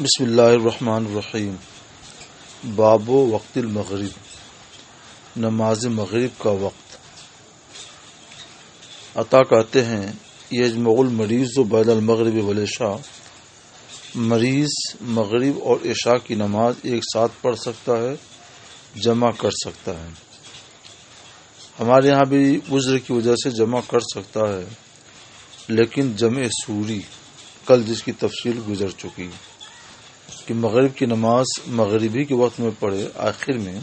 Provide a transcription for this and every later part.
بسم اللہ الرحمن الرحیم۔ باب وقت المغرب، نماز مغرب کا وقت۔ عطا کہتے ہیں یجمع المریض بین المغرب والعشاء، مریض مغرب اور عشاء کی نماز ایک ساتھ پڑھ سکتا ہے، جمع کر سکتا ہے۔ ہمارے یہاں بھی عذر کی وجہ سے جمع کر سکتا ہے، لیکن جمع سوری کل جس کی تفصیل گزر چکی کہ مغرب کی نماز مغربی کے وقت میں پڑھے آخر میں،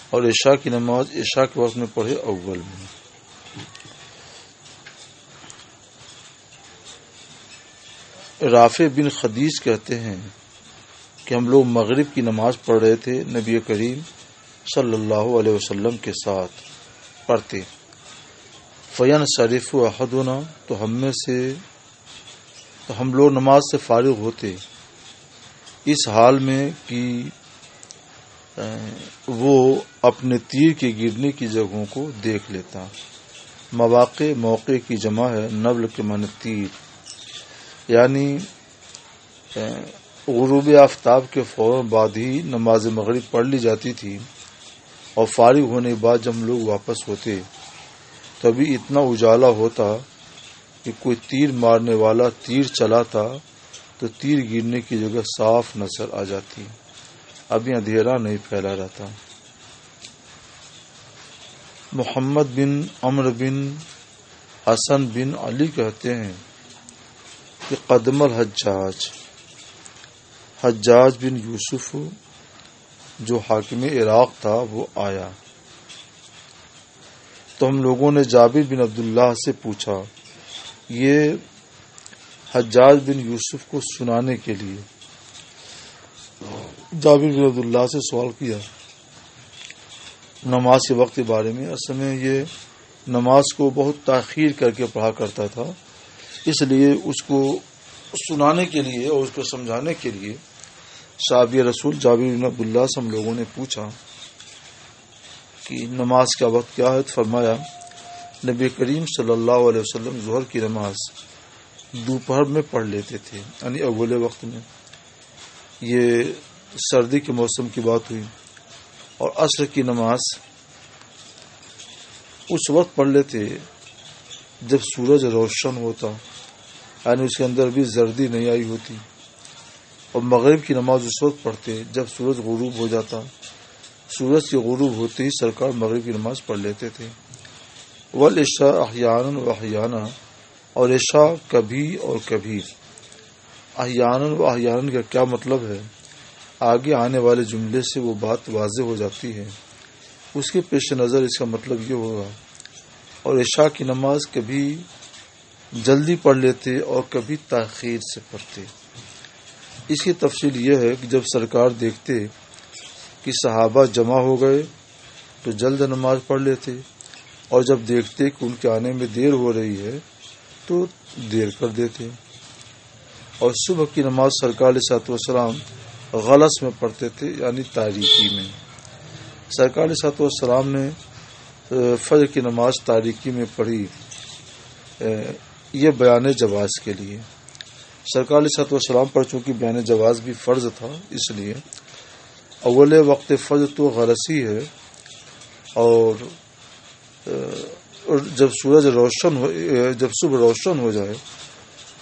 اور عشاء کی نماز عشاء کے وقت میں پڑھے اول میں۔ رافع بن خدیج کہتے ہیں کہ ہم لوگ مغرب کی نماز پڑھ رہے تھے، نبی کریم صلی اللہ علیہ وسلم کے ساتھ پڑھتے، فینصرف احدنا، تو ہم لوگ نماز سے فارغ ہوتے اس حال میں کہ وہ اپنے تیر کے گرنے کی جگہوں کو دیکھ لیتا۔ مواقع موقع کی جمع ہے، نبل کے معنی تیر، یعنی غروب آفتاب کے فوراً بعد ہی نماز مغرب پڑھ لی جاتی تھی، اور فارغ ہونے کے بعد جب ہم لوگ واپس ہوتے تو ابھی اتنا اجالا ہوتا کہ کوئی تیر مارنے والا تیر چلاتا تو تیر گرنے کی جگہ صاف نظر آ جاتی، ابھی اندھیرا نہیں پھیلا رہتا۔ محمد بن عمرو بن حسن بن علی کہتے ہیں کہ قدم حجاج بن یوسف جو حاکم عراق تھا وہ آیا، تو ہم لوگوں نے جابر بن عبداللہ سے پوچھا، یہ حجاج بن یوسف کو سنانے کے لیے جابر بن عبداللہ سے سوال کیا نماز کے وقت کے بارے میں۔ اصل میں یہ نماز کو بہت تاخیر کر کے پڑھا کرتا تھا، اس لیے اس کو سنانے کے لیے اور اس کو سمجھانے کے لیے صحابی رسول جابر بن عبداللہ سے ہم لوگوں نے پوچھا کہ نماز کا وقت کیا ہے، تو فرمایا نبی کریم صلی اللہ علیہ وسلم ظہر کی نماز دوپہر میں پڑھ لیتے تھے، یعنی اول وقت میں، یہ سردی کے موسم کی بات ہوئی، اور عصر کی نماز اس وقت پڑھ لیتے جب سورج روشن ہوتا، یعنی اس کے اندر بھی زردی نہیں آئی ہوتی، اور مغرب کی نماز اس وقت پڑھتے جب سورج غروب ہو جاتا، سورج کے غروب ہوتے ہی سرکار مغرب کی نماز پڑھ لیتے تھے۔ والعشاء احیانا و احیانا، اور عشاء کبھی اور کبھی۔ احیانا و احیانا کا کیا مطلب ہے، آگے آنے والے جملے سے وہ بات واضح ہو جاتی ہے، اس کے پیش نظر اس کا مطلب یہ ہوگا۔ اور عشاء کی نماز کبھی جلدی پڑھ لیتے اور کبھی تاخیر سے پڑھتے۔ اس کی تفصیل یہ ہے کہ جب سرکار دیکھتے کہ صحابہ جمع ہو گئے تو جلد نماز پڑھ لیتے، اور جب دیکھتے کہ ان کے آنے میں دیر ہو رہی ہے تو دیر کر دیتے۔ اور صبح کی نماز سرکار علیہ الصلوۃ والسلام غلس میں پڑھتے تھے، یعنی تاریکی میں۔ سرکار علیہ الصلوۃ والسلام نے فجر کی نماز تاریکی میں پڑھی، یہ بیان جواز کے لیے۔ سرکار علیہ الصلوۃ والسلام پر چونکہ بیان جواز بھی فرض تھا، اس لیے اول وقت فجر تو غلسی ہے، اور جب صبح روشن ہو جائے،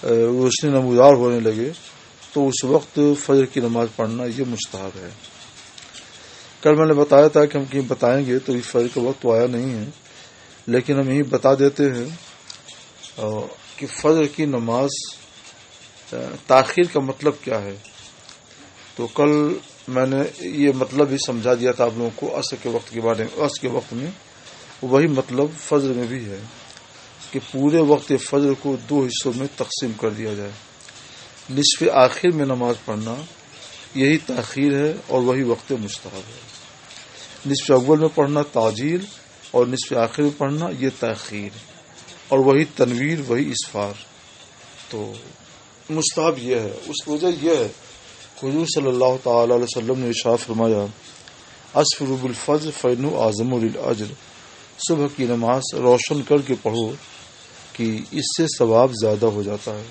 روشنی نمودار ہونے لگے، تو اس وقت فجر کی نماز پڑھنا یہ مستحب ہے۔ کل میں نے بتایا تھا کہ ہم کہیں بتائیں گے تو فجر کا وقت تو آیا نہیں ہے، لیکن ہم یہی بتا دیتے ہیں کہ فجر کی نماز تاخیر کا مطلب کیا ہے۔ تو کل میں نے یہ مطلب ہی سمجھا دیا تھا آپ لوگوں کو عصر کے وقت کے بارے میں۔ عصر کے وقت میں وہی مطلب فجر میں بھی ہے کہ پورے وقت فجر کو دو حصوں میں تقسیم کر دیا جائے۔ نصف آخر میں نماز پڑھنا یہی تاخیر ہے، اور وہی وقت مستحب ہے۔ نصف اول میں پڑھنا تعجیل، اور نصف آخر میں پڑھنا یہ تاخیر، اور وہی تنویر، وہی اسفار۔ تو مستحب یہ ہے، اس کی وجہ یہ ہے حضور صلی اللہ تعالی علیہ وسلم نے ارشاد فرمایا، اسفروا بالفجر فإنه اعظم للأجر، صبح کی نماز روشن کر کے پڑھو کہ اس سے ثواب زیادہ ہو جاتا ہے۔